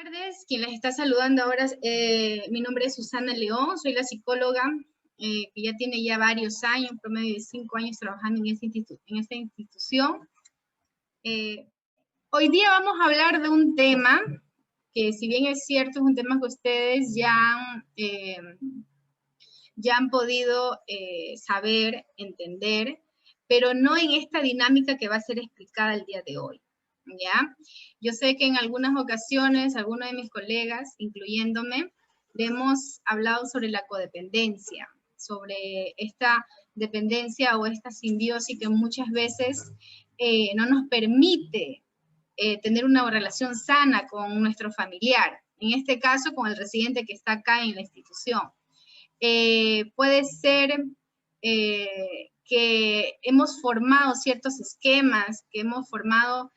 Tardes, quien les está saludando ahora, mi nombre es Susana León, soy la psicóloga que ya tiene varios años, promedio de 5 años trabajando en esta institución. Hoy día vamos a hablar de un tema que, si bien es cierto, es un tema que ustedes ya han podido saber, entender, pero no en esta dinámica que va a ser explicada el día de hoy. ¿Ya? Yo sé que en algunas ocasiones, algunos de mis colegas, incluyéndome, le hemos hablado sobre la codependencia, sobre esta dependencia o esta simbiosis que muchas veces no nos permite tener una relación sana con nuestro familiar, en este caso con el residente que está acá en la institución. Puede ser que hemos formado ciertos esquemas, que hemos formado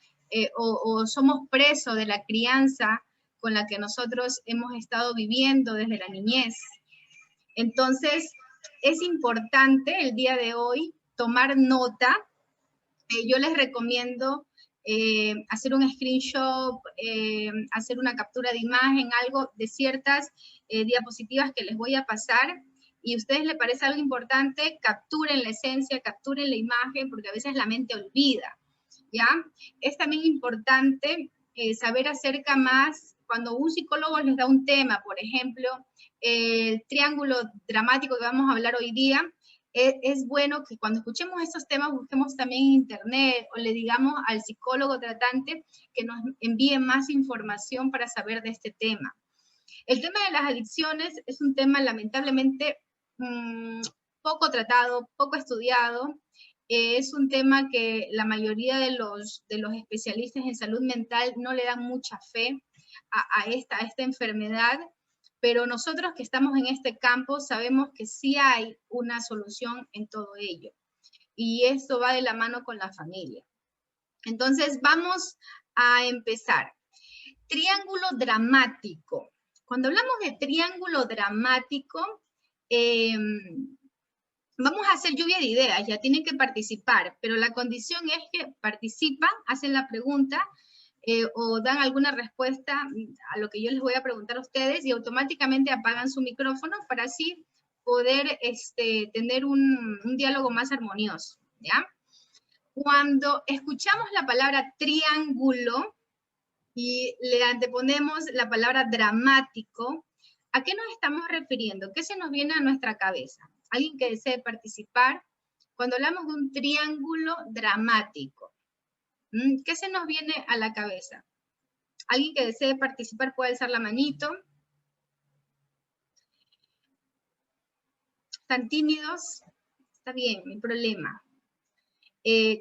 o somos presos de la crianza con la que nosotros hemos estado viviendo desde la niñez. Entonces, es importante el día de hoy tomar nota. Yo les recomiendo hacer un screenshot, hacer una captura de imagen, algo de ciertas diapositivas que les voy a pasar, y a ustedes les parece algo importante, capturen la esencia, capturen la imagen, porque a veces la mente olvida, ¿ya? Es también importante saber acerca más, cuando un psicólogo les da un tema, por ejemplo, el triángulo dramático que vamos a hablar hoy día, es bueno que cuando escuchemos estos temas busquemos también en internet o le digamos al psicólogo tratante que nos envíe más información para saber de este tema. El tema de las adicciones es un tema lamentablemente poco tratado, poco estudiado. Es un tema que la mayoría de los especialistas en salud mental no le dan mucha fe a esta enfermedad, pero nosotros que estamos en este campo sabemos que sí hay una solución en todo ello. Y esto va de la mano con la familia. Entonces, vamos a empezar. Triángulo dramático. Cuando hablamos de triángulo dramático, vamos a hacer lluvia de ideas, ya tienen que participar, pero la condición es que participan, hacen la pregunta, o dan alguna respuesta a lo que yo les voy a preguntar a ustedes y automáticamente apagan su micrófono para así poder tener un diálogo más armonioso, ¿ya? Cuando escuchamos la palabra triángulo y le anteponemos la palabra dramático, ¿a qué nos estamos refiriendo? ¿Qué se nos viene a nuestra cabeza? ¿Alguien que desee participar? Cuando hablamos de un triángulo dramático, ¿qué se nos viene a la cabeza? ¿Alguien que desee participar puede alzar la manito? ¿Están tímidos? Está bien, no hay problema.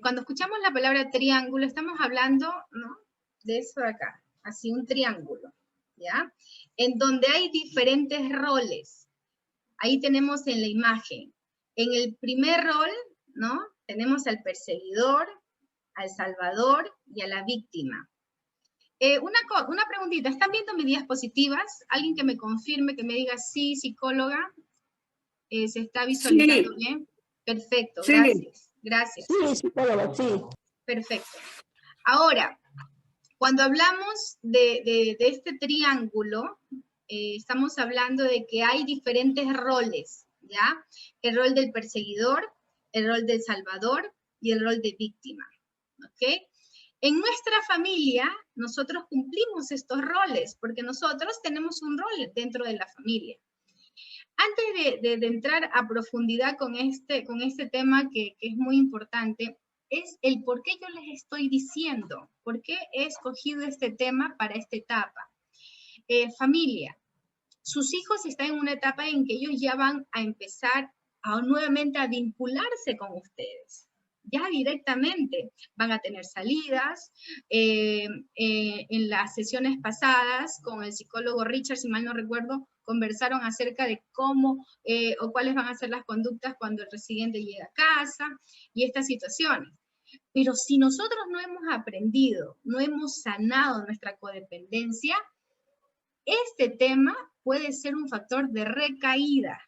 Cuando escuchamos la palabra triángulo, estamos hablando, ¿no?, de eso de acá, así un triángulo, ¿ya? En donde hay diferentes roles. Ahí tenemos en la imagen. En el primer rol, ¿no?, tenemos al perseguidor, al salvador y a la víctima. Una preguntita, ¿están viendo mis diapositivas? ¿Alguien que me confirme, que me diga sí, psicóloga? ¿Se está visualizando bien? Perfecto, Sí. gracias. Gracias. Sí, psicóloga, sí. Perfecto. Ahora, cuando hablamos de este triángulo, estamos hablando de que hay diferentes roles, ¿ya? El rol del perseguidor, el rol del salvador y el rol de víctima, ¿ok? En nuestra familia, nosotros cumplimos estos roles, porque nosotros tenemos un rol dentro de la familia. Antes de entrar a profundidad con este tema que es muy importante, es el por qué yo les estoy diciendo, por qué he escogido este tema para esta etapa. Familia, sus hijos están en una etapa en que ellos ya van a empezar nuevamente a vincularse con ustedes. Ya directamente van a tener salidas. En las sesiones pasadas con el psicólogo Richard, si mal no recuerdo, conversaron acerca de cómo o cuáles van a ser las conductas cuando el residente llega a casa y estas situaciones. Pero si nosotros no hemos aprendido, no hemos sanado nuestra codependencia, este tema puede ser un factor de recaída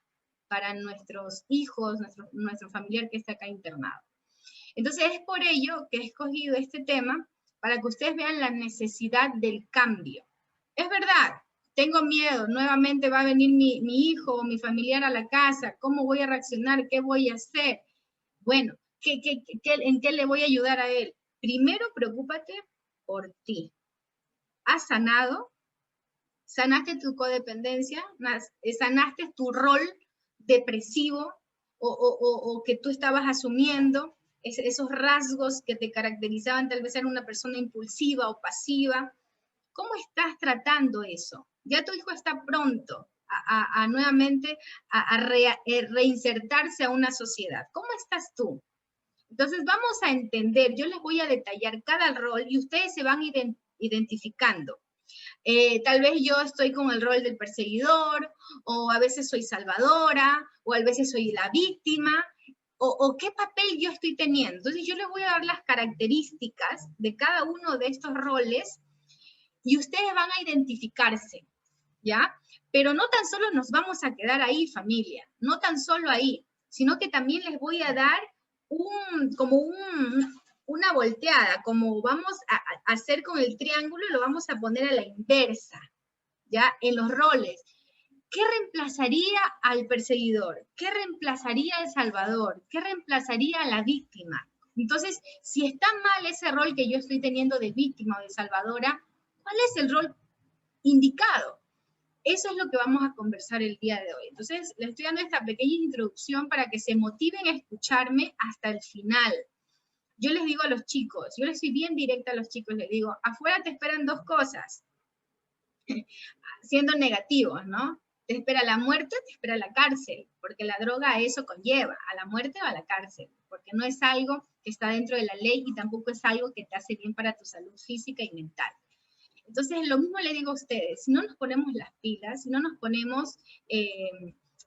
para nuestros hijos, nuestro familiar que está acá internado. Entonces es por ello que he escogido este tema, para que ustedes vean la necesidad del cambio. es verdad, tengo miedo, nuevamente va a venir mi hijo o mi familiar a la casa, ¿cómo voy a reaccionar? ¿Qué voy a hacer? Bueno, ¿en qué le voy a ayudar a él? Primero, preocúpate por ti. ¿Has sanado? ¿Sanaste tu codependencia? ¿Sanaste tu rol depresivo o que tú estabas asumiendo? Esos rasgos que te caracterizaban, tal vez ser una persona impulsiva o pasiva. ¿Cómo estás tratando eso? Ya tu hijo está pronto a nuevamente reinsertarse a una sociedad. ¿Cómo estás tú? Entonces vamos a entender, yo les voy a detallar cada rol y ustedes se van identificando. Tal vez yo estoy con el rol del perseguidor, o a veces soy salvadora, o a veces soy la víctima, o qué papel yo estoy teniendo. Entonces yo les voy a dar las características de cada uno de estos roles y ustedes van a identificarse, ¿ya? Pero no tan solo nos vamos a quedar ahí, familia, no tan solo ahí, sino que también les voy a dar una volteada, como vamos a hacer con el triángulo, lo vamos a poner a la inversa, ¿ya? En los roles. ¿Qué reemplazaría al perseguidor? ¿Qué reemplazaría al salvador? ¿Qué reemplazaría a la víctima? Entonces, si está mal ese rol que yo estoy teniendo de víctima o de salvadora, ¿cuál es el rol indicado? Eso es lo que vamos a conversar el día de hoy. Entonces, les estoy dando esta pequeña introducción para que se motiven a escucharme hasta el final. Yo les digo a los chicos, yo les soy bien directa a los chicos, les digo, afuera te esperan dos cosas, siendo negativos, ¿no? Te espera la muerte, te espera la cárcel, porque la droga a eso conlleva, a la muerte o a la cárcel, porque no es algo que está dentro de la ley y tampoco es algo que te hace bien para tu salud física y mental. Entonces, lo mismo le digo a ustedes, si no nos ponemos las pilas, si no nos ponemos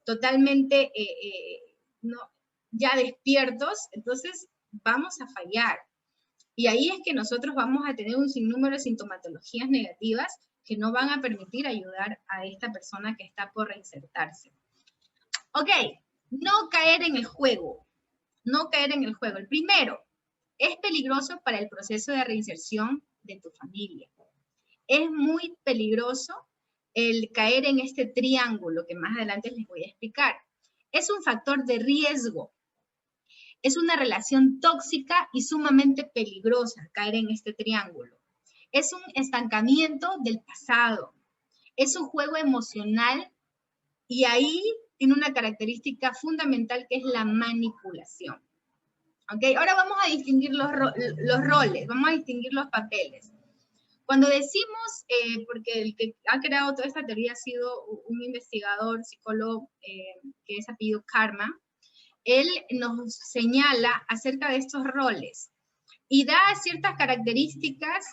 totalmente no, ya despiertos, entonces vamos a fallar. Y ahí es que nosotros vamos a tener un sinnúmero de sintomatologías negativas que no van a permitir ayudar a esta persona que está por reinsertarse. Ok, no caer en el juego. No caer en el juego. El primero, es peligroso para el proceso de reinserción de tu familia. Es muy peligroso el caer en este triángulo que más adelante les voy a explicar. Es un factor de riesgo. Es una relación tóxica y sumamente peligrosa caer en este triángulo. Es un estancamiento del pasado. Es un juego emocional y ahí tiene una característica fundamental que es la manipulación. ¿Ok? Ahora vamos a distinguir los roles, vamos a distinguir los papeles. Cuando decimos, porque el que ha creado toda esta teoría ha sido un investigador, psicólogo, que es apellido Karma, él nos señala acerca de estos roles y da ciertas características,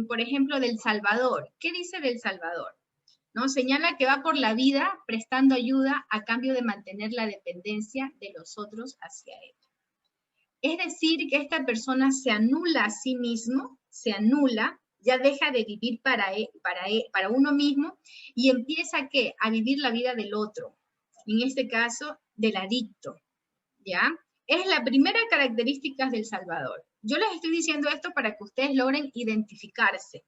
por ejemplo, del Salvador. ¿Qué dice del Salvador? ¿No? Señala que va por la vida prestando ayuda a cambio de mantener la dependencia de los otros hacia él. Es decir, que esta persona se anula a sí mismo, se anula, ya deja de vivir para uno mismo y empieza ¿qué? A vivir la vida del otro, en este caso del adicto, ¿ya? Es la primera característica del Salvador. Yo les estoy diciendo esto para que ustedes logren identificarse.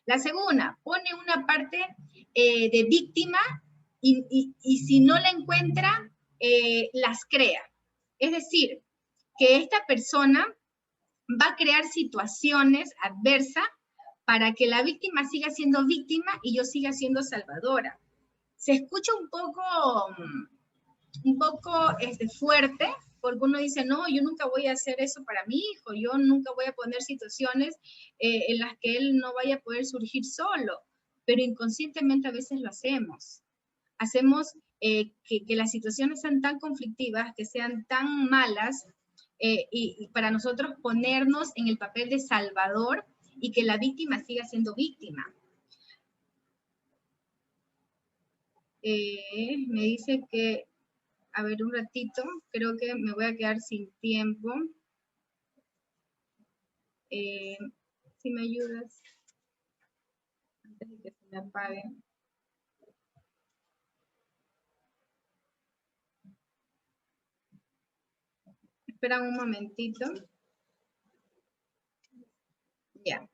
La segunda, pone una parte de víctima y si no la encuentra, las crea. Es decir, que esta persona va a crear situaciones adversas para que la víctima siga siendo víctima y yo siga siendo salvadora. Se escucha un poco fuerte, porque uno dice, no, yo nunca voy a hacer eso para mi hijo, yo nunca voy a poner situaciones en las que él no vaya a poder surgir solo, pero inconscientemente a veces lo hacemos. Hacemos que las situaciones sean tan conflictivas, que sean tan malas, y para nosotros ponernos en el papel de salvador y que la víctima siga siendo víctima. Me dice que, a ver, un ratito, creo que me voy a quedar sin tiempo. Si me ayudas, antes de que se me apague. Esperan un momentito. Ya.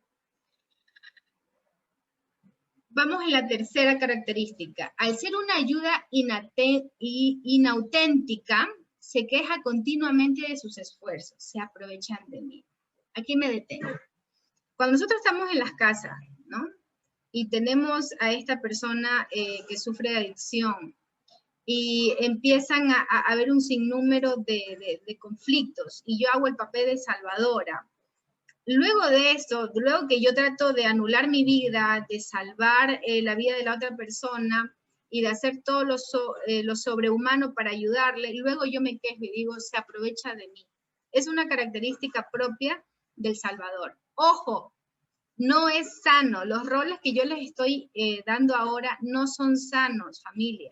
Vamos en la tercera característica. Al ser una ayuda inauténtica, se queja continuamente de sus esfuerzos, se aprovechan de mí. Aquí me detengo. Cuando nosotros estamos en las casas, ¿no? Y tenemos a esta persona que sufre de adicción y empiezan a haber un sinnúmero de conflictos y yo hago el papel de salvadora. Luego de esto, luego que yo trato de anular mi vida, de salvar la vida de la otra persona y de hacer todo lo sobrehumano para ayudarle, luego yo me quejo y digo, se aprovecha de mí. Es una característica propia del salvador. Ojo, no es sano. Los roles que yo les estoy dando ahora no son sanos, familia.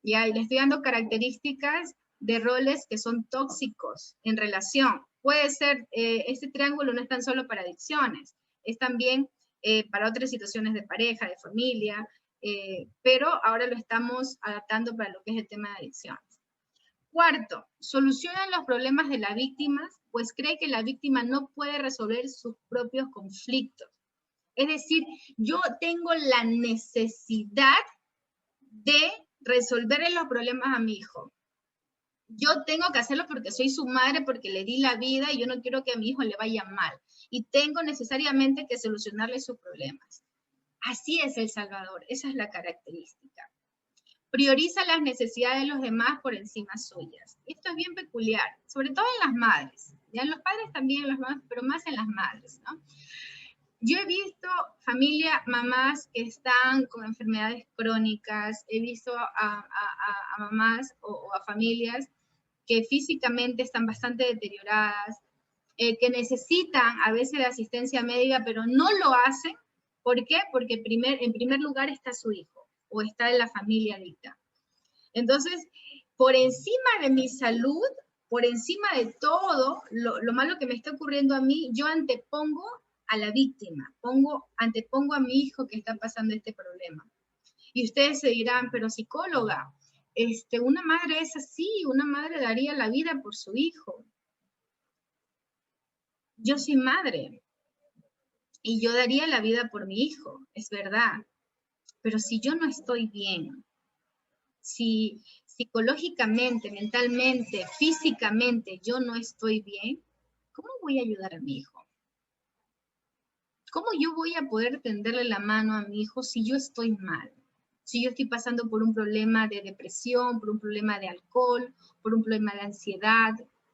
Ya, y les estoy dando características de roles que son tóxicos en relación. Puede ser, este triángulo no es tan solo para adicciones, es también para otras situaciones de pareja, de familia, pero ahora lo estamos adaptando para lo que es el tema de adicciones. Cuarto, solucionan los problemas de la víctima, pues cree que la víctima no puede resolver sus propios conflictos. Es decir, yo tengo la necesidad de resolverle los problemas a mi hijo. Yo tengo que hacerlo porque soy su madre, porque le di la vida y yo no quiero que a mi hijo le vaya mal. Y tengo necesariamente que solucionarle sus problemas. Así es el Salvador, esa es la característica. Prioriza las necesidades de los demás por encima suyas. Esto es bien peculiar, sobre todo en las madres. Ya en los padres también, en las mamás, pero más en las madres, ¿no? Yo he visto familias, mamás que están con enfermedades crónicas, he visto a mamás o a familias que físicamente están bastante deterioradas, que necesitan a veces de asistencia médica, pero no lo hacen. ¿Por qué? Porque en primer lugar está su hijo o está en la familia adicta. Entonces, por encima de mi salud, por encima de todo lo malo que me está ocurriendo a mí, yo antepongo a la víctima, antepongo a mi hijo que está pasando este problema. Y ustedes se dirán, pero psicóloga, una madre es así, una madre daría la vida por su hijo. Yo soy madre y yo daría la vida por mi hijo, es verdad. Pero si yo no estoy bien, si psicológicamente, mentalmente, físicamente yo no estoy bien, ¿cómo voy a ayudar a mi hijo? ¿Cómo yo voy a poder tenderle la mano a mi hijo si yo estoy mal? Si yo estoy pasando por un problema de depresión, por un problema de alcohol, por un problema de ansiedad,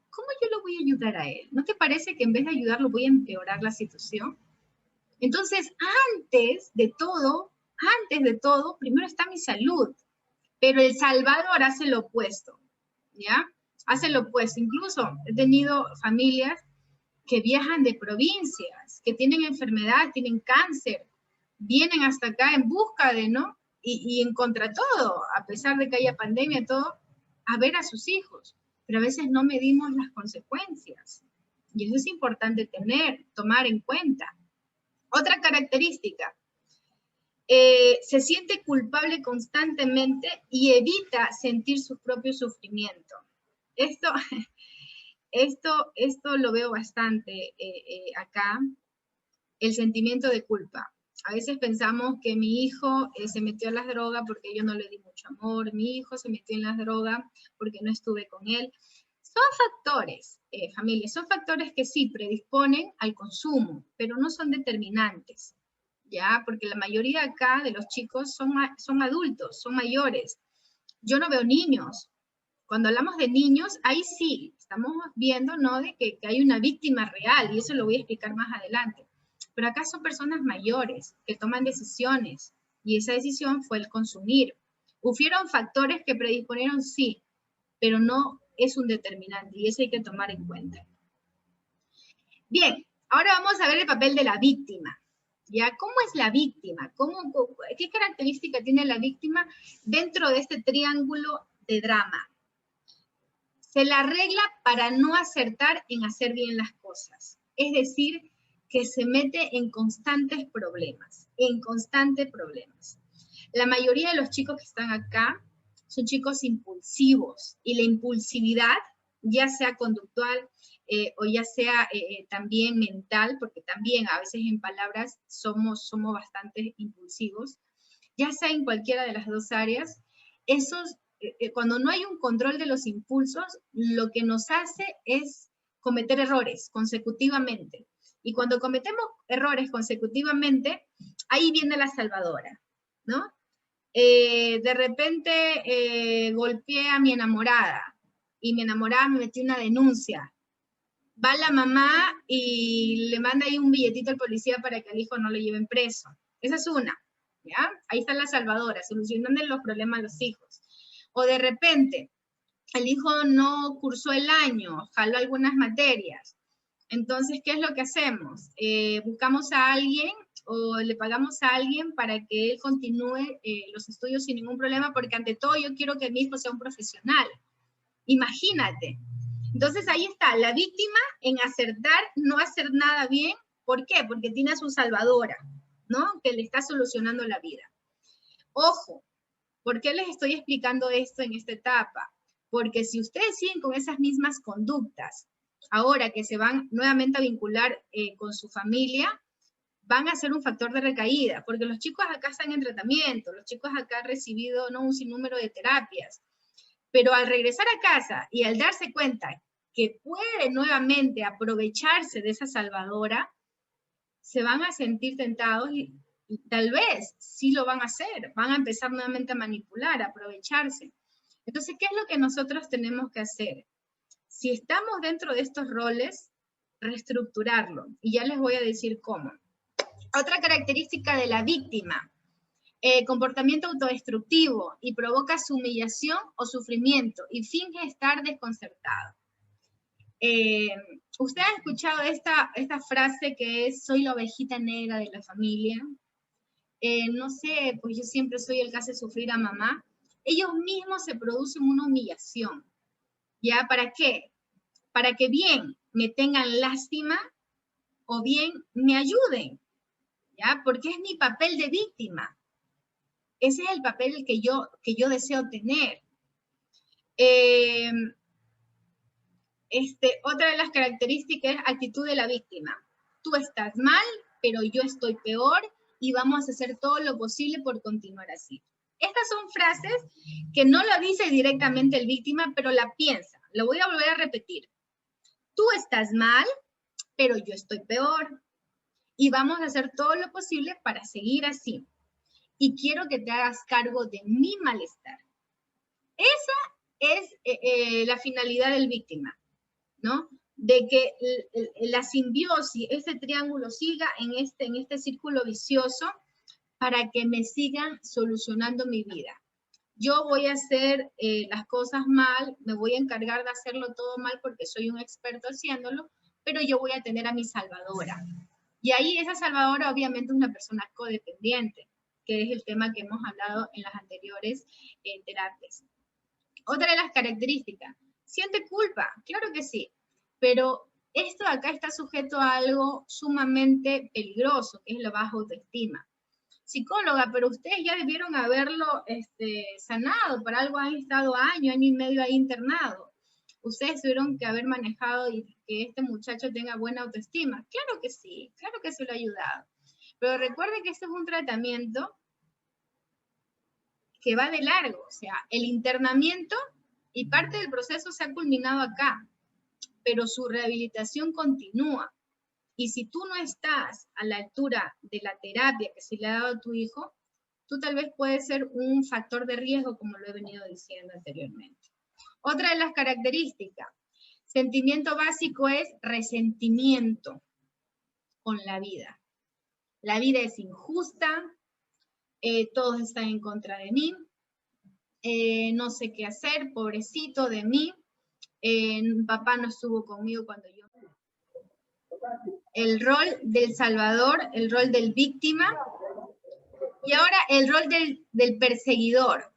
¿cómo yo lo voy a ayudar a él? ¿No te parece que en vez de ayudarlo voy a empeorar la situación? Entonces, antes de todo, primero está mi salud, pero el Salvador hace lo opuesto, ¿ya? Hace lo opuesto. Incluso he tenido familias que viajan de provincias, que tienen enfermedad, tienen cáncer, vienen hasta acá en busca de, ¿no? Y en contra todo, a pesar de que haya pandemia, todo, a ver a sus hijos. Pero a veces no medimos las consecuencias. Y eso es importante tomar en cuenta. Otra característica, se siente culpable constantemente y evita sentir su propio sufrimiento. Esto lo veo bastante acá, el sentimiento de culpa. A veces pensamos que mi hijo se metió en las drogas porque yo no le di mucho amor, mi hijo se metió en las drogas porque no estuve con él. Son factores, familia, son factores que sí predisponen al consumo, pero no son determinantes, ¿ya? Porque la mayoría acá de los chicos son adultos, son mayores. Yo no veo niños. Cuando hablamos de niños, ahí sí, estamos viendo, ¿no?, de que hay una víctima real, y eso lo voy a explicar más adelante. Pero acá son personas mayores que toman decisiones, y esa decisión fue el consumir. Hubieron factores que predisponieron, sí, pero no es un determinante, y eso hay que tomar en cuenta. Bien, ahora vamos a ver el papel de la víctima. ¿Ya? ¿Cómo es la víctima? ¿Qué característica tiene la víctima dentro de este triángulo de drama? Se la arregla para no acertar en hacer bien las cosas. Es decir, que se mete en constantes problemas, La mayoría de los chicos que están acá son chicos impulsivos, y la impulsividad, ya sea conductual o ya sea también mental, porque también a veces en palabras somos bastante impulsivos, ya sea en cualquiera de las dos áreas, cuando no hay un control de los impulsos, lo que nos hace es cometer errores consecutivamente. Y cuando cometemos errores consecutivamente, ahí viene la salvadora, ¿no? De repente golpeé a mi enamorada y mi enamorada me metió una denuncia. Va la mamá y le manda ahí un billetito al policía para que al hijo no lo lleven preso. Esa es una, ¿ya? Ahí está la salvadora, solucionando los problemas a los hijos. O de repente, el hijo no cursó el año, jaló algunas materias. Entonces, ¿qué es lo que hacemos? Buscamos a alguien o le pagamos a alguien para que él continúe los estudios sin ningún problema, porque ante todo yo quiero que mi hijo sea un profesional. Imagínate. Entonces ahí está, la víctima en acertar, no hacer nada bien. ¿Por qué? Porque tiene a su salvadora, ¿no? Que le está solucionando la vida. Ojo, ¿por qué les estoy explicando esto en esta etapa? Porque si ustedes siguen con esas mismas conductas, ahora que se van nuevamente a vincular con su familia, van a ser un factor de recaída, porque los chicos acá están en tratamiento, los chicos acá han recibido, ¿no?, un sinnúmero de terapias, pero al regresar a casa y al darse cuenta que puede nuevamente aprovecharse de esa salvadora, se van a sentir tentados y tal vez sí lo van a hacer, van a empezar nuevamente a manipular, a aprovecharse. Entonces, ¿qué es lo que nosotros tenemos que hacer? Si estamos dentro de estos roles, reestructurarlo. Y ya les voy a decir cómo. Otra característica de la víctima, comportamiento autodestructivo y provoca su humillación o sufrimiento y finge estar desconcertado. ¿Usted ha escuchado esta frase que es, soy la ovejita negra de la familia? No sé, pues yo siempre soy el que hace sufrir a mamá. Ellos mismos se producen una humillación. ¿Ya? ¿Para qué? Para que bien me tengan lástima o bien me ayuden. ¿Ya? Porque es mi papel de víctima. Ese es el papel que yo deseo tener. Otra de las características es actitud de la víctima. Tú estás mal, pero yo estoy peor y vamos a hacer todo lo posible por continuar así. Estas son frases que no lo dice directamente el víctima, pero la piensa. Lo voy a volver a repetir. Tú estás mal, pero yo estoy peor. Y vamos a hacer todo lo posible para seguir así. Y quiero que te hagas cargo de mi malestar. Esa es la finalidad del víctima, ¿no? De que la simbiosis, ese triángulo siga en este círculo vicioso para que me sigan solucionando mi vida. Yo voy a hacer las cosas mal, me voy a encargar de hacerlo todo mal porque soy un experto haciéndolo, pero yo voy a tener a mi salvadora. Y ahí esa salvadora obviamente es una persona codependiente, que es el tema que hemos hablado en las anteriores terapias. Otra de las características, siente culpa, claro que sí, pero esto acá está sujeto a algo sumamente peligroso, que es la baja autoestima. Psicóloga, pero ustedes ya debieron haberlo sanado, por algo han estado año y medio ahí internado. Ustedes tuvieron que haber manejado y que este muchacho tenga buena autoestima. Claro que sí, claro que se lo ha ayudado. Pero recuerden que este es un tratamiento que va de largo, o sea, el internamiento y parte del proceso se ha culminado acá, pero su rehabilitación continúa. Y si tú no estás a la altura de la terapia que se le ha dado a tu hijo, tú tal vez puedes ser un factor de riesgo, como lo he venido diciendo anteriormente. Otra de las características, sentimiento básico es resentimiento con la vida. La vida es injusta, todos están en contra de mí, no sé qué hacer, pobrecito de mí, papá no estuvo conmigo cuando yo... El rol del salvador, el rol del víctima, y ahora el rol del perseguidor.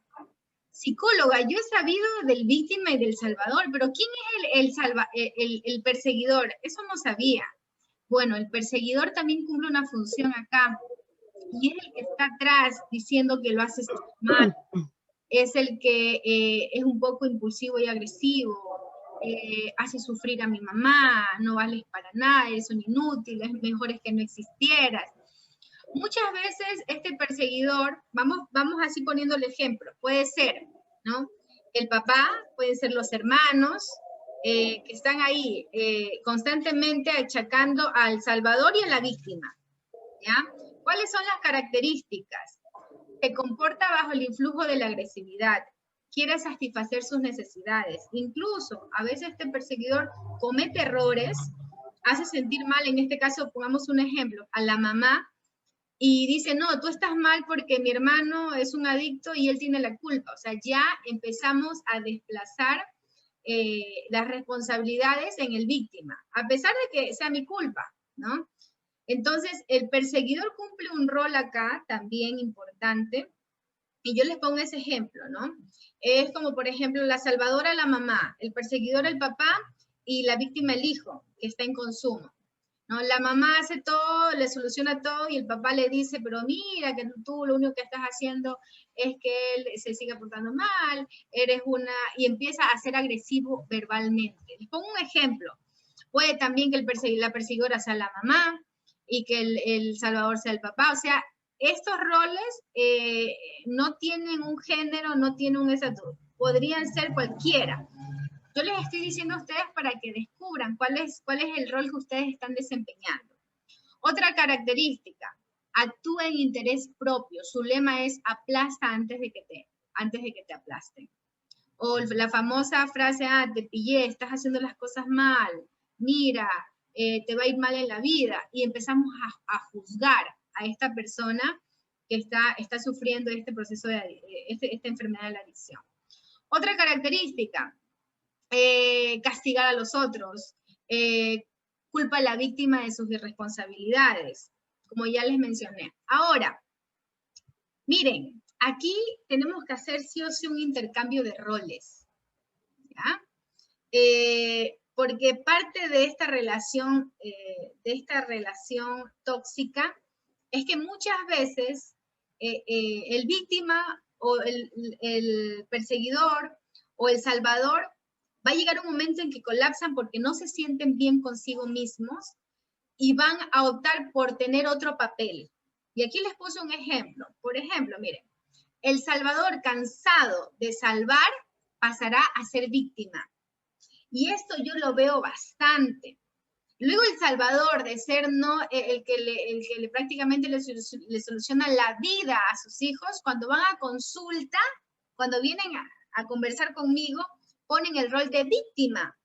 Psicóloga, yo he sabido del víctima y del salvador, pero ¿quién es el perseguidor? Eso no sabía. Bueno, el perseguidor también cumple una función acá, y es el que está atrás diciendo que lo haces mal. Es el que es un poco impulsivo y agresivo, hace sufrir a mi mamá, no vales para nada, eres un inútil, es mejor es que no existieras. Muchas veces este perseguidor, vamos así poniendo el ejemplo, puede ser, ¿no? El papá, pueden ser los hermanos, que están ahí constantemente achacando al salvador y a la víctima, ¿ya? ¿Cuáles son las características? Se comporta bajo el influjo de la agresividad, quiere satisfacer sus necesidades, incluso a veces este perseguidor comete errores, hace sentir mal, en este caso pongamos un ejemplo, a la mamá, y dice, no, tú estás mal porque mi hermano es un adicto y él tiene la culpa. O sea, ya empezamos a desplazar las responsabilidades en el víctima, a pesar de que sea mi culpa, ¿no? Entonces, el perseguidor cumple un rol acá también importante, y yo les pongo ese ejemplo, ¿no? Es como, por ejemplo, la salvadora la mamá, el perseguidor el papá y la víctima el hijo, que está en consumo. ¿No? La mamá hace todo, le soluciona todo y el papá le dice, pero mira que tú lo único que estás haciendo es que él se siga portando mal, eres una... y empieza a ser agresivo verbalmente. Les pongo un ejemplo. Puede también que la perseguidora sea la mamá y que el salvador sea el papá. O sea, estos roles no tienen un género, no tienen un estatus. Podrían ser cualquiera. Yo les estoy diciendo a ustedes para que descubran cuál es el rol que ustedes están desempeñando. Otra característica, actúa en interés propio. Su lema es aplasta antes de que te aplasten. O la famosa frase, te pillé, estás haciendo las cosas mal, mira, te va a ir mal en la vida. Y empezamos a juzgar a esta persona que está sufriendo este proceso de esta enfermedad de la adicción. Otra característica, castigar a los otros, culpa a la víctima de sus irresponsabilidades, como ya les mencioné. Ahora, miren, aquí tenemos que hacer sí o sí un intercambio de roles, ¿ya? Porque parte de esta relación tóxica es que muchas veces el víctima o el perseguidor o el salvador va a llegar un momento en que colapsan porque no se sienten bien consigo mismos y van a optar por tener otro papel. Y aquí les puse un ejemplo. Por ejemplo, miren, el salvador cansado de salvar pasará a ser víctima. Y esto yo lo veo bastante. Luego el salvador de ser no el que prácticamente le soluciona la vida a sus hijos, cuando van a consulta, cuando vienen a conversar conmigo, ponen el rol de víctima,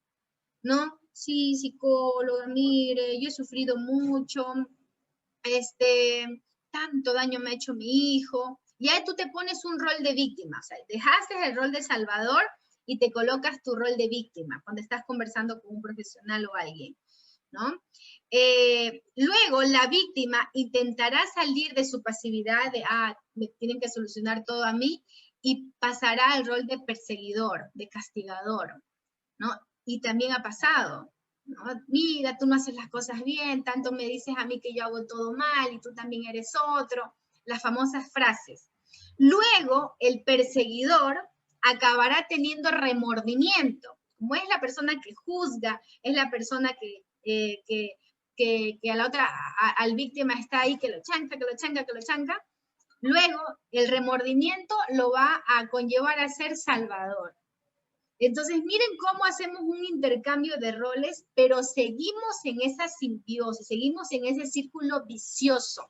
¿no? Sí, psicóloga, mire, yo he sufrido mucho, tanto daño me ha hecho mi hijo. Y ahí tú te pones un rol de víctima, o sea, dejaste el rol de salvador y te colocas tu rol de víctima cuando estás conversando con un profesional o alguien, ¿no? Luego la víctima intentará salir de su pasividad de, me tienen que solucionar todo a mí, y pasará al rol de perseguidor, de castigador, ¿no? Y también ha pasado, ¿no? Mira, tú no haces las cosas bien, tanto me dices a mí que yo hago todo mal y tú también eres otro, las famosas frases. Luego, el perseguidor acabará teniendo remordimiento, como es la persona que juzga, es la persona que a la otra, al víctima está ahí, que lo chanca, que lo chanca, que lo chanca. Luego, el remordimiento lo va a conllevar a ser salvador. Entonces, miren cómo hacemos un intercambio de roles, pero seguimos en esa simbiosis, seguimos en ese círculo vicioso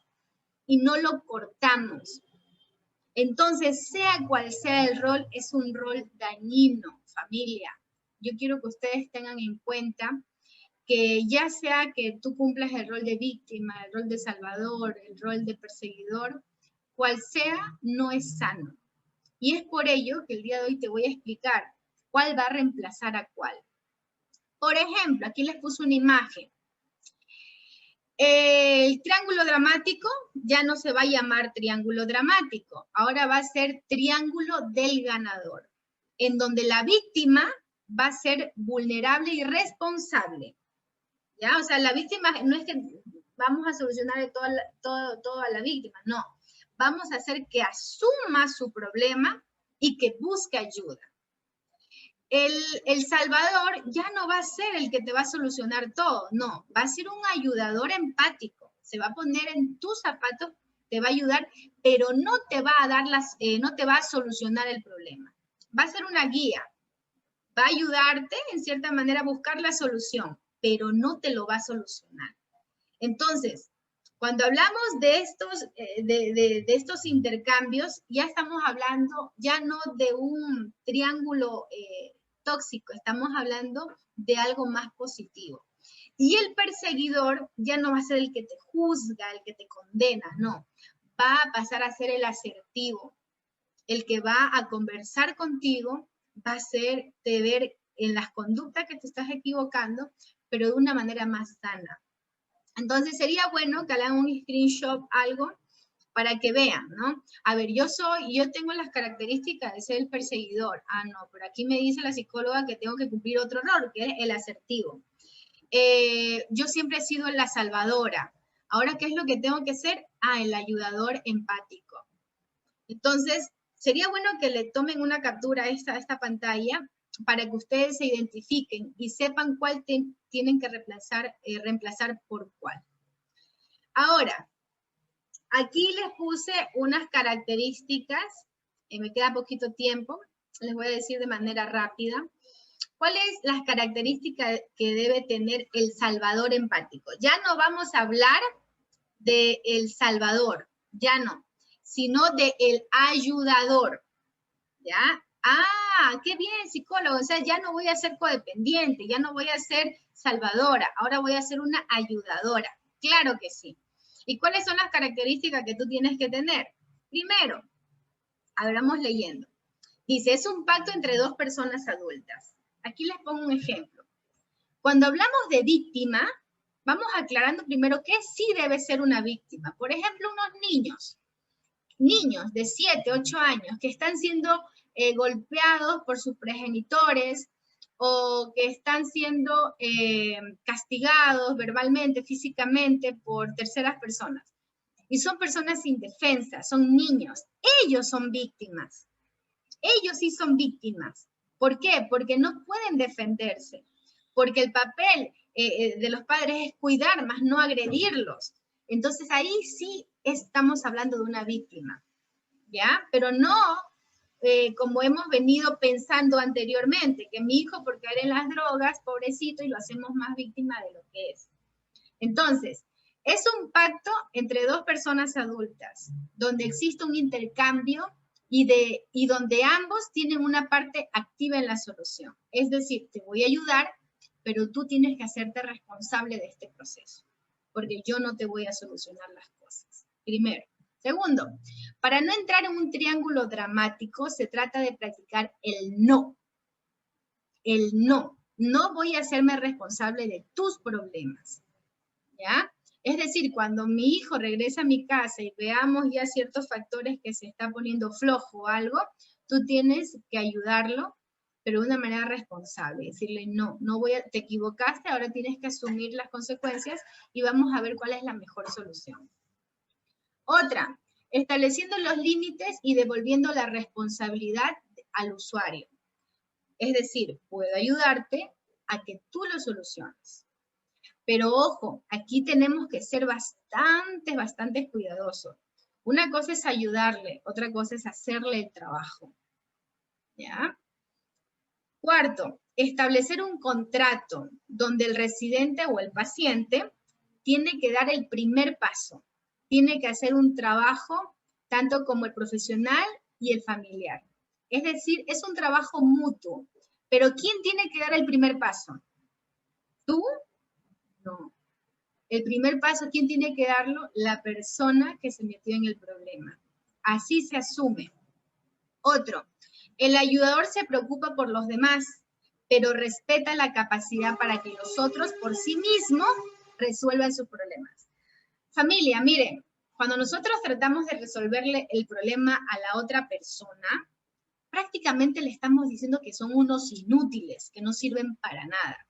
y no lo cortamos. Entonces, sea cual sea el rol, es un rol dañino, familia. Yo quiero que ustedes tengan en cuenta que ya sea que tú cumplas el rol de víctima, el rol de salvador, el rol de perseguidor, cual sea, no es sano. Y es por ello que el día de hoy te voy a explicar cuál va a reemplazar a cuál. Por ejemplo, aquí les puse una imagen. El triángulo dramático ya no se va a llamar triángulo dramático, ahora va a ser triángulo del ganador, en donde la víctima va a ser vulnerable y responsable. ¿Ya? O sea, la víctima no es que vamos a solucionar todo a la víctima, no. Vamos a hacer que asuma su problema y que busque ayuda. El salvador ya no va a ser el que te va a solucionar todo, no, va a ser un ayudador empático, se va a poner en tus zapatos te va a ayudar, pero no te va a dar no te va a solucionar el problema. Va a ser una guía, va a ayudarte en cierta manera a buscar la solución, pero no te lo va a solucionar. Entonces, cuando hablamos de estos intercambios, ya estamos hablando ya no de un triángulo tóxico, estamos hablando de algo más positivo. Y el perseguidor ya no va a ser el que te juzga, el que te condena, no. Va a pasar a ser el asertivo, el que va a conversar contigo, va a hacerte ver en las conductas que te estás equivocando, pero de una manera más sana. Entonces sería bueno que hagan un screenshot, algo, para que vean, ¿no? A ver, yo tengo las características de ser el perseguidor. Ah, no, pero aquí me dice la psicóloga que tengo que cumplir otro rol, que es el asertivo. Yo siempre he sido la salvadora. Ahora, ¿qué es lo que tengo que ser? Ah, el ayudador empático. Entonces, sería bueno que le tomen una captura a esta pantalla para que ustedes se identifiquen y sepan cuál tienen que reemplazar por cuál. Ahora, aquí les puse unas características, me queda poquito tiempo, les voy a decir de manera rápida. ¿Cuáles las características que debe tener el salvador empático? Ya no vamos a hablar de el salvador, ya no, sino de el ayudador, ¿ya? Ah, qué bien, psicólogo, o sea, ya no voy a ser codependiente, ya no voy a ser salvadora, ahora voy a ser una ayudadora. Claro que sí. ¿Y cuáles son las características que tú tienes que tener? Primero, vamos leyendo. Dice, es un pacto entre dos personas adultas. Aquí les pongo un ejemplo. Cuando hablamos de víctima, vamos aclarando primero qué sí debe ser una víctima. Por ejemplo, unos niños de 7, 8 años que están siendo golpeados por sus progenitores o que están siendo castigados verbalmente, físicamente por terceras personas. Y son personas indefensas, son niños. Ellos son víctimas. Ellos sí son víctimas. ¿Por qué? Porque no pueden defenderse. Porque el papel de los padres es cuidar, más no agredirlos. Entonces ahí sí estamos hablando de una víctima, ¿ya? Pero no como hemos venido pensando anteriormente, que mi hijo por caer en las drogas, pobrecito, y lo hacemos más víctima de lo que es. Entonces, es un pacto entre dos personas adultas, donde existe un intercambio y donde ambos tienen una parte activa en la solución. Es decir, te voy a ayudar, pero tú tienes que hacerte responsable de este proceso, porque yo no te voy a solucionar las cosas. Primero. Segundo, para no entrar en un triángulo dramático, se trata de practicar el no. El no. No voy a hacerme responsable de tus problemas. ¿Ya? Es decir, cuando mi hijo regresa a mi casa y veamos ya ciertos factores que se está poniendo flojo o algo, tú tienes que ayudarlo, pero de una manera responsable. Decirle, no, te equivocaste, ahora tienes que asumir las consecuencias y vamos a ver cuál es la mejor solución. Otra, estableciendo los límites y devolviendo la responsabilidad al usuario. Es decir, puedo ayudarte a que tú lo soluciones. Pero ojo, aquí tenemos que ser bastante cuidadosos. Una cosa es ayudarle, otra cosa es hacerle el trabajo. ¿Ya? Cuarto, establecer un contrato donde el residente o el paciente tiene que dar el primer paso. Tiene que hacer un trabajo tanto como el profesional y el familiar. Es decir, es un trabajo mutuo. Pero ¿quién tiene que dar el primer paso? ¿Tú? No. El primer paso, ¿quién tiene que darlo? La persona que se metió en el problema. Así se asume. Otro, el ayudador se preocupa por los demás, pero respeta la capacidad para que los otros por sí mismos resuelvan sus problemas. Familia, miren, cuando nosotros tratamos de resolverle el problema a la otra persona, prácticamente le estamos diciendo que son unos inútiles, que no sirven para nada.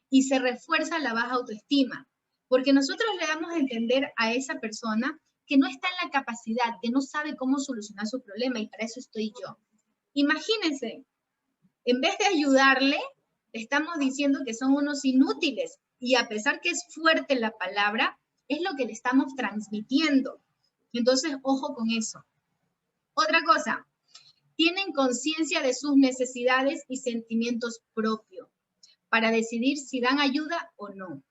Y se refuerza la baja autoestima, porque nosotros le damos a entender a esa persona que no está en la capacidad, que no sabe cómo solucionar su problema, y para eso estoy yo. Imagínense, en vez de ayudarle, estamos diciendo que son unos inútiles, y a pesar que es fuerte la palabra, es lo que le estamos transmitiendo. Entonces, ojo con eso. Otra cosa, tienen conciencia de sus necesidades y sentimientos propios para decidir si dan ayuda o no.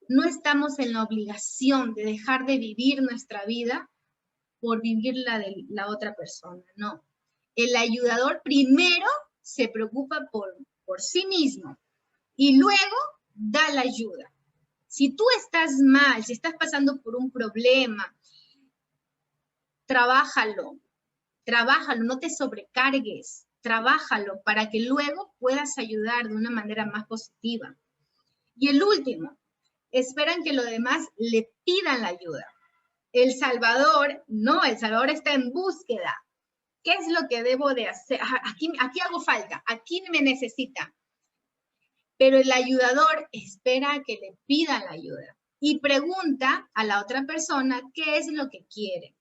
No estamos en la obligación de dejar de vivir nuestra vida por vivir la de la otra persona, no. El ayudador primero se preocupa por sí mismo y luego da la ayuda. Si tú estás mal, si estás pasando por un problema, trabájalo, no te sobrecargues, trabájalo para que luego puedas ayudar de una manera más positiva. Y el último, esperan que los demás le pidan la ayuda. El Salvador, no, el Salvador está en búsqueda. ¿Qué es lo que debo de hacer? Aquí hago falta, aquí me necesita. Pero el ayudador espera a que le pidan la ayuda y pregunta a la otra persona qué es lo que quiere.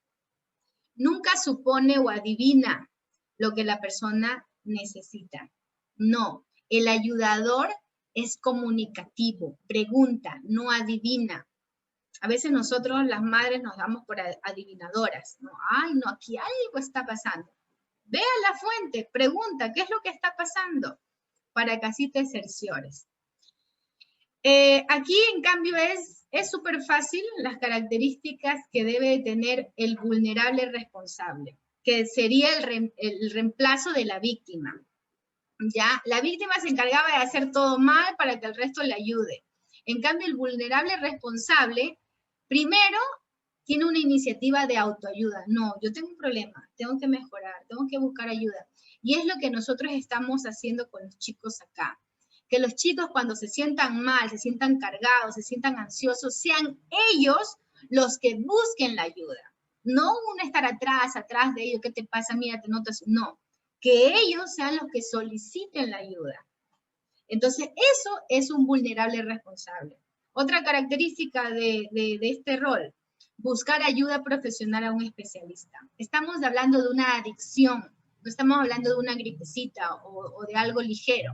Nunca supone o adivina lo que la persona necesita. No, el ayudador es comunicativo, pregunta, no adivina. A veces nosotros, las madres, nos damos por adivinadoras, ¿no? Ay, no, aquí algo está pasando. Ve a la fuente, pregunta, ¿qué es lo que está pasando? Para que así te cerciores. Aquí, en cambio, es súper fácil las características que debe tener el vulnerable responsable, que sería el reemplazo de la víctima. ¿Ya? La víctima se encargaba de hacer todo mal para que el resto le ayude. En cambio, el vulnerable responsable, primero, tiene una iniciativa de autoayuda. No, yo tengo un problema, tengo que mejorar, tengo que buscar ayuda. Y es lo que nosotros estamos haciendo con los chicos acá. Que los chicos cuando se sientan mal, se sientan cargados, se sientan ansiosos, sean ellos los que busquen la ayuda. No uno estar atrás de ellos, ¿qué te pasa? Mira, te notas. No, que ellos sean los que soliciten la ayuda. Entonces, eso es un vulnerable responsable. Otra característica de este rol, buscar ayuda profesional a un especialista. Estamos hablando de una adicción, no estamos hablando de una gripecita o de algo ligero.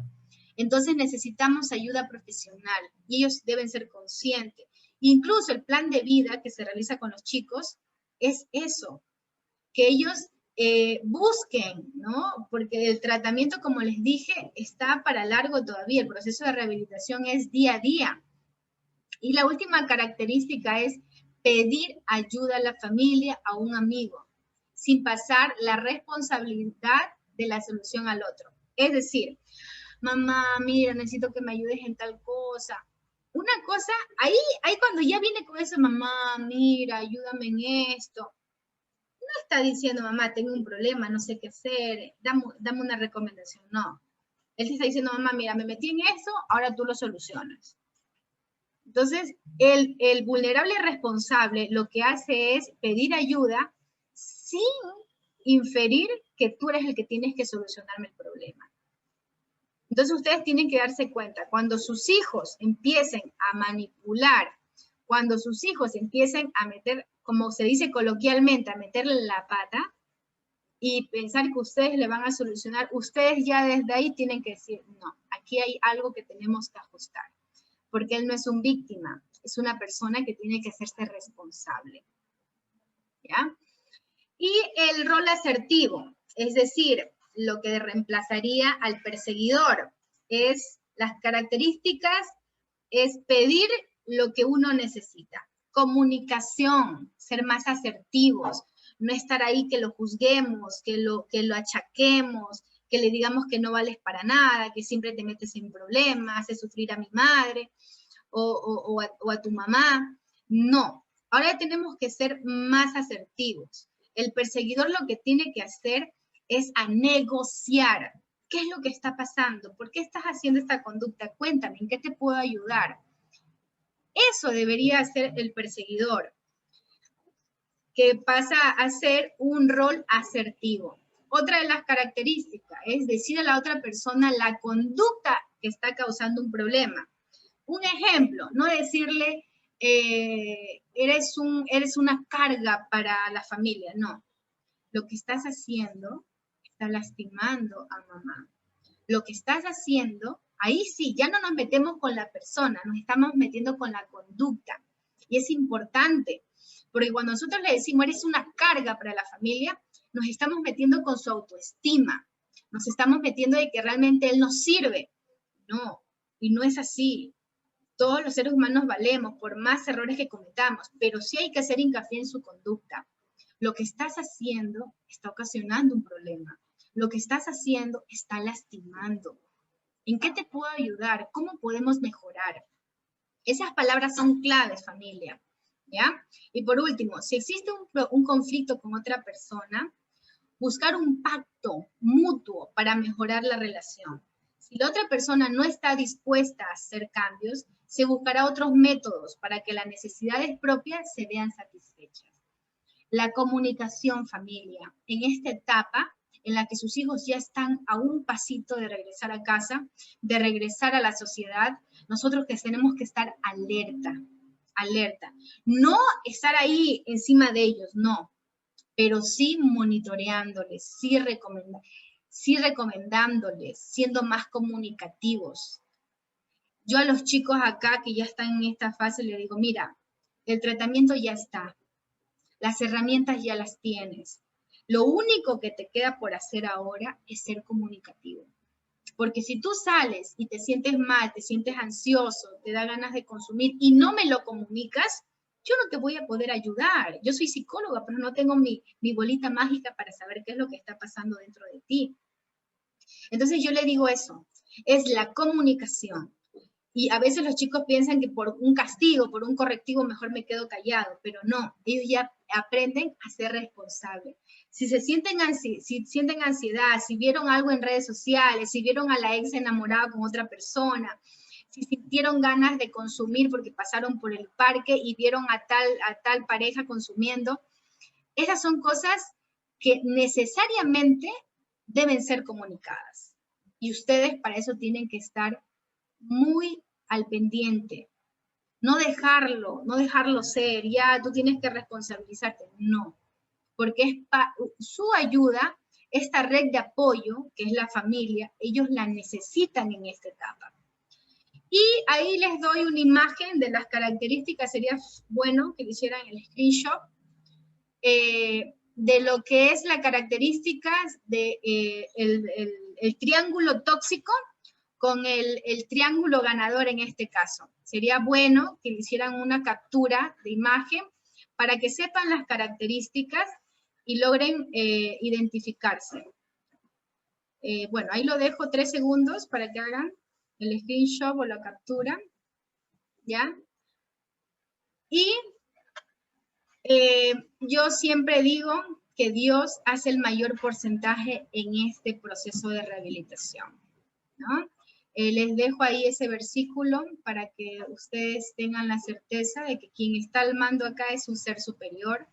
Entonces necesitamos ayuda profesional y ellos deben ser conscientes. Incluso el plan de vida que se realiza con los chicos es eso, que ellos busquen, ¿no? Porque el tratamiento, como les dije, está para largo todavía. El proceso de rehabilitación es día a día. Y la última característica es pedir ayuda a la familia, a un amigo, sin pasar la responsabilidad de la solución al otro. Es decir, mamá, mira, necesito que me ayudes en tal cosa. Una cosa, ahí cuando ya viene con eso, mamá, mira, ayúdame en esto. No está diciendo, mamá, tengo un problema, no sé qué hacer, dame una recomendación. No. Él te está diciendo, mamá, mira, me metí en eso, ahora tú lo solucionas. Entonces, el vulnerable responsable lo que hace es pedir ayuda sin inferir que tú eres el que tienes que solucionarme el problema. Entonces, ustedes tienen que darse cuenta, cuando sus hijos empiecen a manipular, cuando sus hijos empiecen a meter, como se dice coloquialmente, a meterle la pata y pensar que ustedes le van a solucionar, ustedes ya desde ahí tienen que decir, no, aquí hay algo que tenemos que ajustar, porque él no es un víctima, es una persona que tiene que hacerse responsable. ¿Ya? Y el rol asertivo, es decir, lo que reemplazaría al perseguidor, es las características, es pedir lo que uno necesita. Comunicación, ser más asertivos, no estar ahí que lo juzguemos, que lo achaquemos, que le digamos que no vales para nada, que siempre te metes en problemas, haces sufrir a mi madre o a tu mamá. No, ahora tenemos que ser más asertivos. El perseguidor lo que tiene que hacer es a negociar. ¿Qué es lo que está pasando? ¿Por qué estás haciendo esta conducta? Cuéntame, ¿en qué te puedo ayudar? Eso debería ser el perseguidor, que pasa a ser un rol asertivo. Otra de las características es decir a la otra persona la conducta que está causando un problema. Un ejemplo, no decirle, eres una carga para la familia, no. Lo que estás haciendo está lastimando a mamá. Lo que estás haciendo, ahí sí, ya no nos metemos con la persona, nos estamos metiendo con la conducta. Y es importante, Porque cuando nosotros le decimos eres una carga para la familia, nos estamos metiendo con su autoestima, nos estamos metiendo de que realmente él nos sirve. No, y no es así. Todos los seres humanos valemos por más errores que cometamos, pero sí hay que hacer hincapié en su conducta. Lo que estás haciendo está ocasionando un problema. Lo que estás haciendo está lastimando. ¿En qué te puedo ayudar? ¿Cómo podemos mejorar? Esas palabras son claves, familia, ¿ya? Y por último, si existe un conflicto con otra persona, buscar un pacto mutuo para mejorar la relación. Si la otra persona no está dispuesta a hacer cambios, se buscará otros métodos para que las necesidades propias se vean satisfechas. La comunicación, familia, en esta etapa en la que sus hijos ya están a un pasito de regresar a casa, de regresar a la sociedad, nosotros que tenemos que estar alerta, alerta. No estar ahí encima de ellos, no, pero sí monitoreándoles, sí recomendándoles, siendo más comunicativos. Yo a los chicos acá que ya están en esta fase les digo, mira, el tratamiento ya está, las herramientas ya las tienes. Lo único que te queda por hacer ahora es ser comunicativo. Porque si tú sales y te sientes mal, te sientes ansioso, te da ganas de consumir y no me lo comunicas, yo no te voy a poder ayudar. Yo soy psicóloga, pero no tengo mi bolita mágica para saber qué es lo que está pasando dentro de ti. Entonces yo le digo eso, es la comunicación. Y a veces los chicos piensan que por un castigo, por un correctivo, mejor me quedo callado, pero no, ellos ya aprenden a ser responsables. Si sienten ansiedad, si vieron algo en redes sociales, si vieron a la ex enamorada con otra persona, si sintieron ganas de consumir porque pasaron por el parque y vieron a tal pareja consumiendo, esas son cosas que necesariamente deben ser comunicadas. Y ustedes para eso tienen que estar muy al pendiente. No dejarlo ser, ya tú tienes que responsabilizarte. No, porque es su ayuda, esta red de apoyo, que es la familia, ellos la necesitan en esta etapa. Y ahí les doy una imagen de las características, sería bueno que le hicieran el screenshot, de lo que es la característica de el triángulo tóxico con el triángulo ganador en este caso. Sería bueno que le hicieran una captura de imagen para que sepan las características y logren identificarse. Bueno, ahí lo dejo 3 segundos para que hagan el screenshot o la captura, ¿ya? Y yo siempre digo que Dios hace el mayor porcentaje en este proceso de rehabilitación, ¿no? Les dejo ahí ese versículo para que ustedes tengan la certeza de que quien está al mando acá es un ser superior,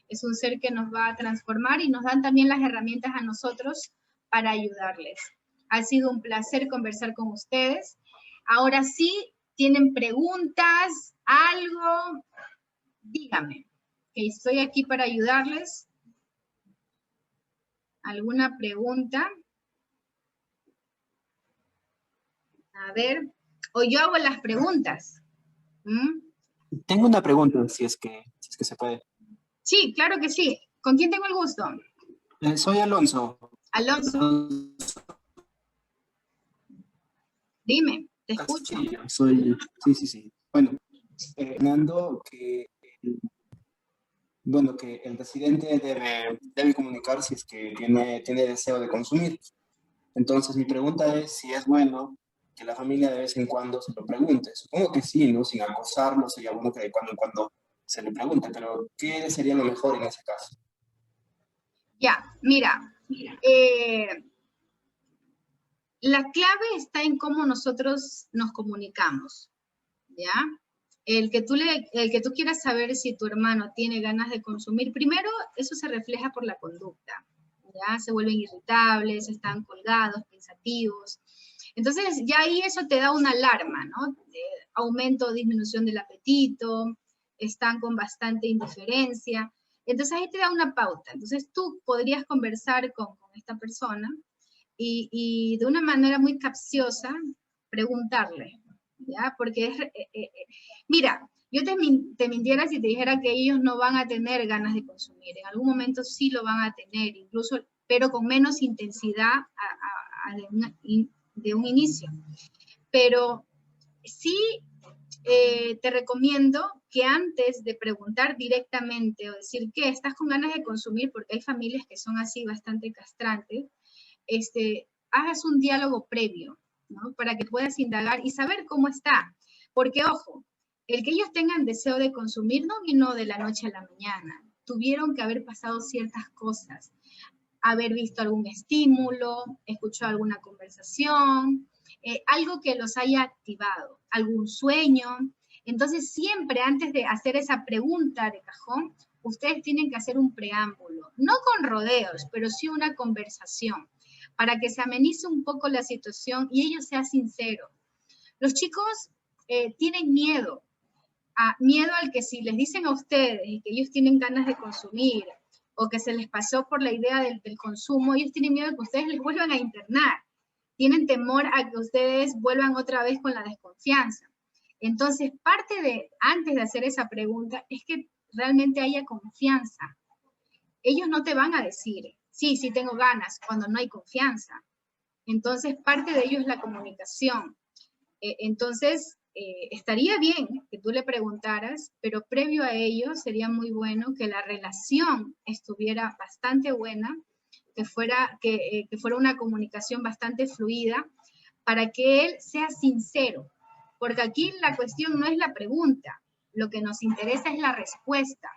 es un ser que nos va a transformar y nos dan también las herramientas a nosotros para ayudarles. Ha sido un placer conversar con ustedes. Ahora sí, ¿tienen preguntas? ¿Algo? Díganme, que estoy aquí para ayudarles. ¿Alguna pregunta? A ver, o yo hago las preguntas. Tengo una pregunta, si es que se puede. Sí, claro que sí. ¿Con quién tengo el gusto? Soy Alonso. Alonso. Dime, te escucho. Sí. Bueno, Fernando, que el residente debe comunicar si es que tiene deseo de consumir. Entonces, mi pregunta es si es bueno que la familia de vez en cuando se lo pregunte. Supongo que sí, ¿no? Sin acosarlo, sería bueno que de cuando en cuando se le pregunte, pero ¿qué sería lo mejor en ese caso? Ya, mira, la clave está en cómo nosotros nos comunicamos, ¿ya? El que tú quieras saber si tu hermano tiene ganas de consumir, primero, eso se refleja por la conducta, ¿ya? Se vuelven irritables, están colgados, pensativos. Entonces, ya ahí eso te da una alarma, ¿no? Aumento o disminución del apetito, están con bastante indiferencia. Entonces, ahí te da una pauta. Entonces, tú podrías conversar con esta persona y de una manera muy capciosa preguntarle, ¿ya? Porque mira, Yo te mintiera si te dijera que ellos no van a tener ganas de consumir. En algún momento sí lo van a tener, incluso, pero con menos intensidad de un inicio. Pero sí te recomiendo que antes de preguntar directamente o decir que estás con ganas de consumir, porque hay familias que son así bastante castrantes, hagas un diálogo previo, ¿no? Para que puedas indagar y saber cómo está. Porque, ojo, el que ellos tengan deseo de consumir no vino de la noche a la mañana. Tuvieron que haber pasado ciertas cosas, haber visto algún estímulo, escuchado alguna conversación, algo que los haya activado, algún sueño. Entonces, siempre antes de hacer esa pregunta de cajón, ustedes tienen que hacer un preámbulo, no con rodeos, pero sí una conversación, para que se amenice un poco la situación y ellos sean sinceros. Los chicos tienen miedo al que si les dicen a ustedes que ellos tienen ganas de consumir o que se les pasó por la idea del consumo, ellos tienen miedo de que ustedes les vuelvan a internar. Tienen temor a que ustedes vuelvan otra vez con la desconfianza. Entonces, antes de hacer esa pregunta, es que realmente haya confianza. Ellos no te van a decir, sí, sí tengo ganas, cuando no hay confianza. Entonces, parte de ello es la comunicación. Entonces, estaría bien que tú le preguntaras, pero previo a ello sería muy bueno que la relación estuviera bastante buena, que fuera una comunicación bastante fluida, para que él sea sincero, porque aquí la cuestión no es la pregunta, lo que nos interesa es la respuesta.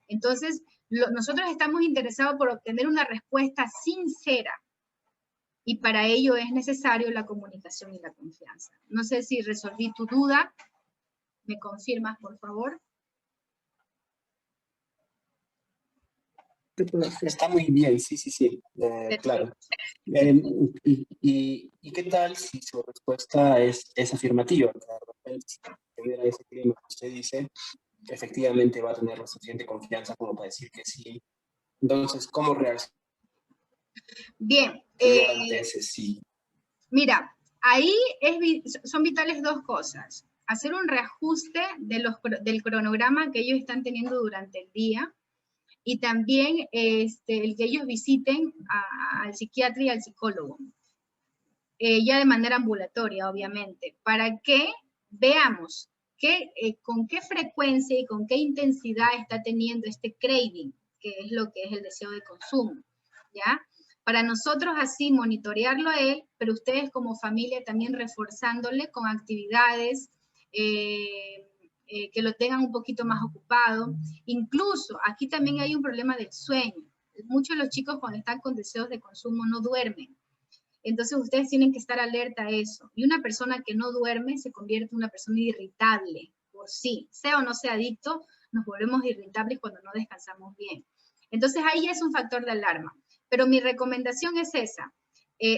Entonces, nosotros estamos interesados por obtener una respuesta sincera, y para ello es necesario la comunicación y la confianza. No sé si resolví tu duda. ¿Me confirmas, por favor? Está muy bien, sí, sí, sí, claro. ¿Y qué tal si su respuesta es afirmativa? Que de repente, si genera ese clima que usted dice, efectivamente va a tener la suficiente confianza como para decir que sí. Entonces, ¿cómo reaccionar Bien. ante ese sí? Mira, ahí son vitales dos cosas. Hacer un reajuste del cronograma que ellos están teniendo durante el día, y también el que ellos visiten al psiquiatra y al psicólogo, ya de manera ambulatoria, obviamente, para que veamos con qué frecuencia y con qué intensidad está teniendo este craving, que es lo que es el deseo de consumo, ¿ya? Para nosotros así monitorearlo a él, pero ustedes como familia también reforzándole con actividades que lo tengan un poquito más ocupado. Incluso aquí también hay un problema del sueño. Muchos de los chicos cuando están con deseos de consumo no duermen. Entonces ustedes tienen que estar alerta a eso. Y una persona que no duerme se convierte en una persona irritable por sí. Sea o no sea adicto, nos volvemos irritables cuando no descansamos bien. Entonces ahí es un factor de alarma. Pero mi recomendación es esa,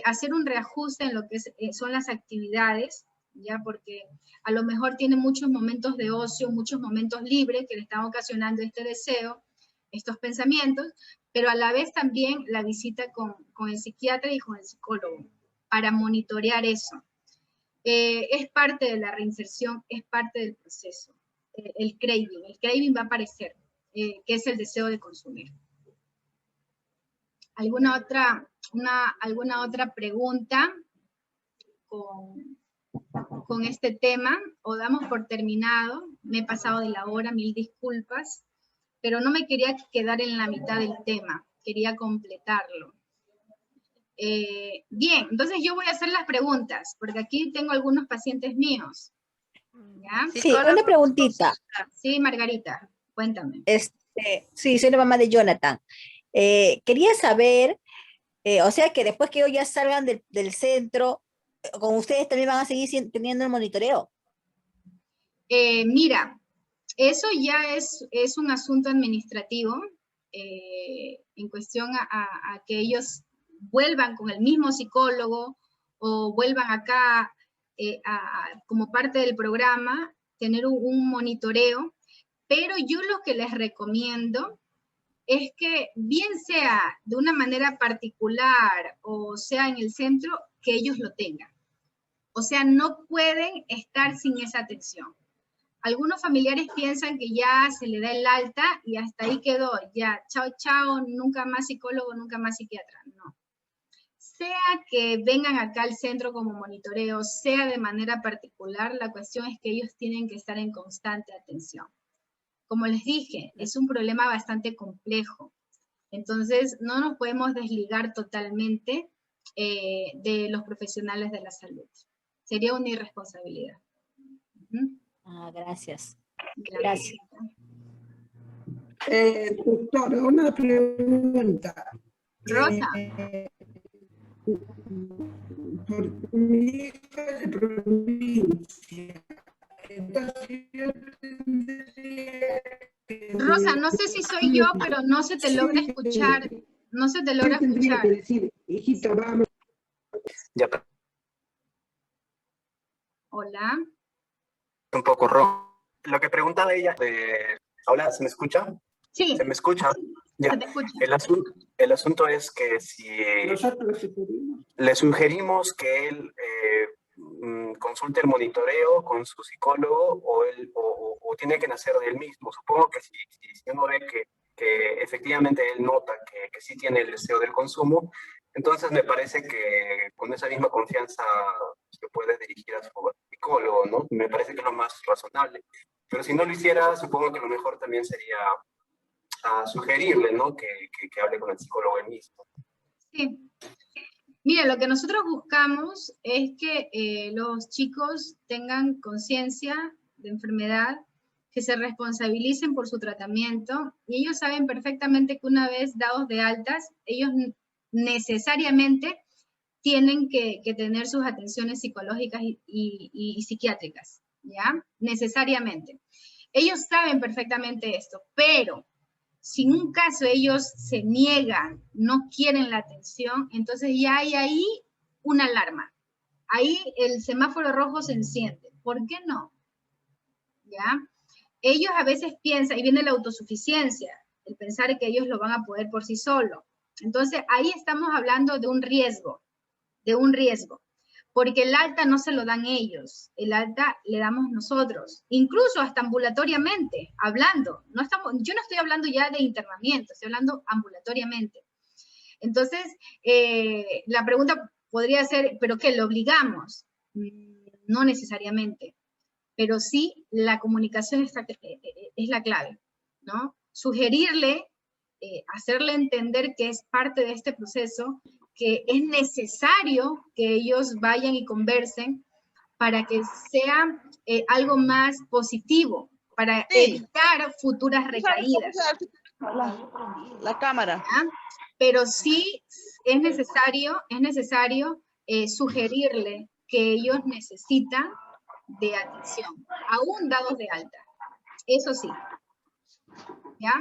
hacer un reajuste en lo que son las actividades, ya, porque a lo mejor tiene muchos momentos de ocio, muchos momentos libres que le están ocasionando este deseo, estos pensamientos, pero a la vez también la visita con el psiquiatra y con el psicólogo para monitorear eso. Es parte de la reinserción, es parte del proceso. El craving va a aparecer, que es el deseo de consumir. ¿Alguna otra pregunta con este tema? ¿O damos por terminado? Me he pasado de la hora, mil disculpas, pero no me quería quedar en la mitad del tema, quería completarlo. Bien, entonces yo voy a hacer las preguntas, porque aquí tengo algunos pacientes míos. ¿Ya? Sí, una preguntita. Sí, Margarita, cuéntame. Sí, soy la mamá de Jonathan. Quería saber, o sea que después que ellos ya salgan del centro, ¿con ustedes también van a seguir teniendo el monitoreo? Mira, eso ya es un asunto administrativo, en cuestión a que ellos vuelvan con el mismo psicólogo o vuelvan acá como parte del programa, tener un monitoreo, pero yo lo que les recomiendo es que bien sea de una manera particular o sea en el centro, que ellos lo tengan. O sea, no pueden estar sin esa atención. Algunos familiares piensan que ya se le da el alta y hasta ahí quedó, ya, chao, chao, nunca más psicólogo, nunca más psiquiatra, no. Sea que vengan acá al centro como monitoreo, sea de manera particular, la cuestión es que ellos tienen que estar en constante atención. Como les dije, es un problema bastante complejo. Entonces, no nos podemos desligar totalmente de los profesionales de la salud. Sería una irresponsabilidad. Gracias. Gracias. Doctora, una pregunta. Rosa. Porque mi hija es de provincia. Entonces yo tendría que... Rosa, no sé si soy yo, pero no se te logra escuchar. No se te logra tendría que escuchar. decir, hijita, vamos. Ya, Hola. un poco rojo. Lo que preguntaba ella, ¿ahora se me escucha? Sí. ¿Se me escucha? Ya. Se te escucha. El asunto es que si Nosotros le sugerimos que él consulte el monitoreo con su psicólogo o tiene que nacer de él mismo. Supongo que si uno ve que efectivamente él nota que sí tiene el deseo del consumo, entonces me parece que con esa misma confianza se puede dirigir a su psicólogo, ¿no? Me parece que es lo más razonable. Pero si no lo hiciera, supongo que lo mejor también sería sugerirle, ¿no? Que hable con el psicólogo él mismo. Sí. Mira, lo que nosotros buscamos es que los chicos tengan conciencia de enfermedad, que se responsabilicen por su tratamiento, y ellos saben perfectamente que una vez dados de altas, ellos necesariamente tienen que tener sus atenciones psicológicas y psiquiátricas, ¿ya? Necesariamente. Ellos saben perfectamente esto, pero si en un caso ellos se niegan, no quieren la atención, entonces ya hay ahí una alarma. Ahí el semáforo rojo se enciende. ¿Por qué no? ¿Ya? Ellos a veces piensan, y viene la autosuficiencia, el pensar que ellos lo van a poder por sí solos. Entonces ahí estamos hablando de un riesgo, porque el alta no se lo dan ellos, el alta le damos nosotros, incluso hasta ambulatoriamente, hablando. Yo no estoy hablando ya de internamiento, estoy hablando ambulatoriamente. Entonces, la pregunta podría ser, ¿pero qué, lo obligamos? No necesariamente, pero sí la comunicación es la clave, ¿no? Sugerirle, hacerle entender que es parte de este proceso, que es necesario que ellos vayan y conversen para que sea algo más positivo, para evitar futuras recaídas. La cámara. ¿Ya? Pero sí es necesario sugerirle que ellos necesitan de atención, aún dados de alta. Eso sí. ¿Ya?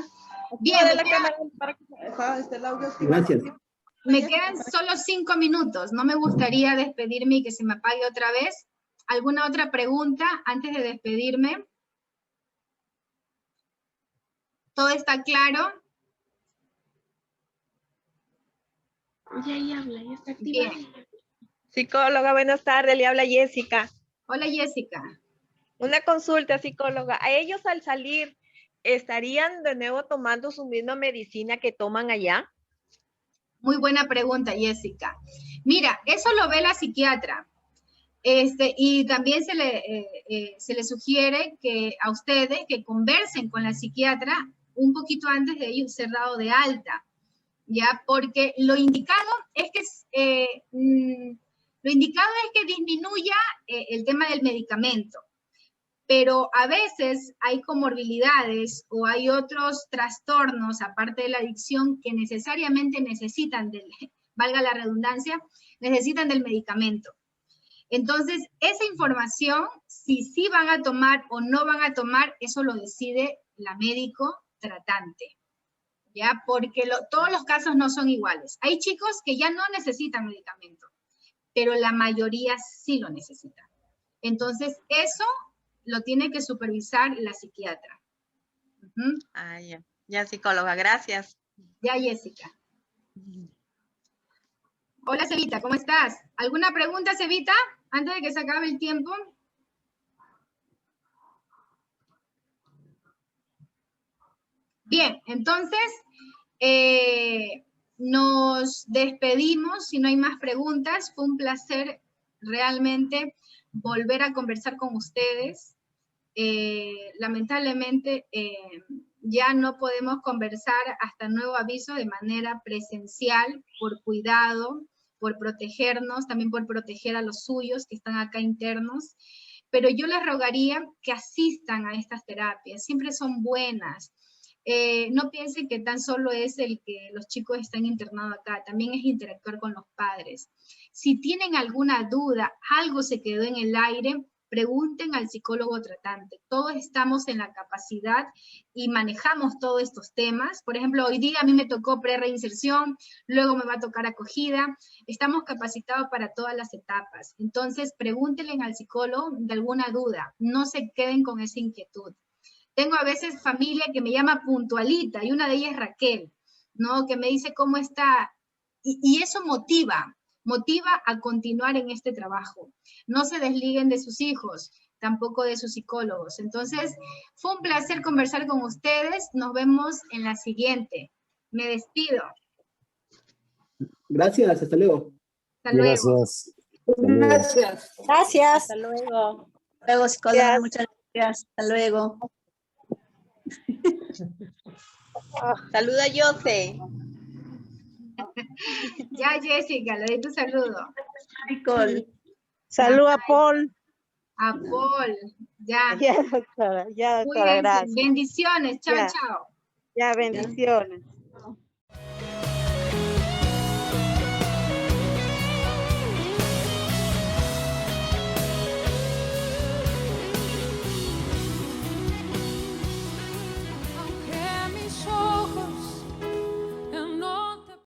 Bien, Gracias. me quedan solo 5 minutos. No me gustaría despedirme y que se me apague otra vez. ¿Alguna otra pregunta antes de despedirme? ¿Todo está claro? Ya habla, ya está activa. Bien. Psicóloga, buenas tardes, le habla Jessica. Hola, Jessica. Una consulta, psicóloga. ¿A ellos al salir estarían de nuevo tomando su misma medicina que toman allá? Muy buena pregunta, Jessica. Mira, eso lo ve la psiquiatra. Y también se le sugiere que a ustedes que conversen con la psiquiatra un poquito antes de ellos ser dado de alta, ¿ya? Porque lo indicado es que disminuya el tema del medicamento. Pero a veces hay comorbilidades o hay otros trastornos, aparte de la adicción, que necesariamente necesitan valga la redundancia, necesitan del medicamento. Entonces, esa información, si sí van a tomar o no van a tomar, eso lo decide la médico tratante, ¿ya? Porque todos los casos no son iguales. Hay chicos que ya no necesitan medicamento, pero la mayoría sí lo necesitan. Entonces, eso lo tiene que supervisar la psiquiatra. Ya, psicóloga, gracias. Ya, Jessica. Hola, Cevita, ¿cómo estás? ¿Alguna pregunta, Cevita, antes de que se acabe el tiempo? Bien, entonces nos despedimos. Si no hay más preguntas, fue un placer realmente volver a conversar con ustedes. Lamentablemente ya no podemos conversar hasta nuevo aviso de manera presencial por cuidado, por protegernos, también por proteger a los suyos que están acá internos, pero yo les rogaría que asistan a estas terapias, siempre son buenas. No piensen que tan solo es el que los chicos están internados acá, también es interactuar con los padres. Si tienen alguna duda, algo se quedó en el aire, pregunten al psicólogo tratante. Todos estamos en la capacidad y manejamos todos estos temas. Por ejemplo, hoy día a mí me tocó pre-reinserción, luego me va a tocar acogida. Estamos capacitados para todas las etapas. Entonces, pregúntenle al psicólogo de alguna duda. No se queden con esa inquietud. Tengo a veces familia que me llama puntualita, y una de ellas es Raquel, ¿no? Que me dice cómo está. Y eso motiva a continuar en este trabajo. No se desliguen de sus hijos, tampoco de sus psicólogos. Entonces, fue un placer conversar con ustedes. Nos vemos en la siguiente. Me despido. Gracias, hasta luego. Hasta luego. Gracias. Gracias. Gracias. Hasta luego. Luego, psicóloga, Gracias. muchas gracias. Hasta luego. Saluda a Jose. Ya, Jessica, le doy tu saludo. Nicole. Salud a Paul. A Paul, ya. Ya, doctora, Cuídense. gracias. Bendiciones. Chao, Ya. chao. Ya, bendiciones.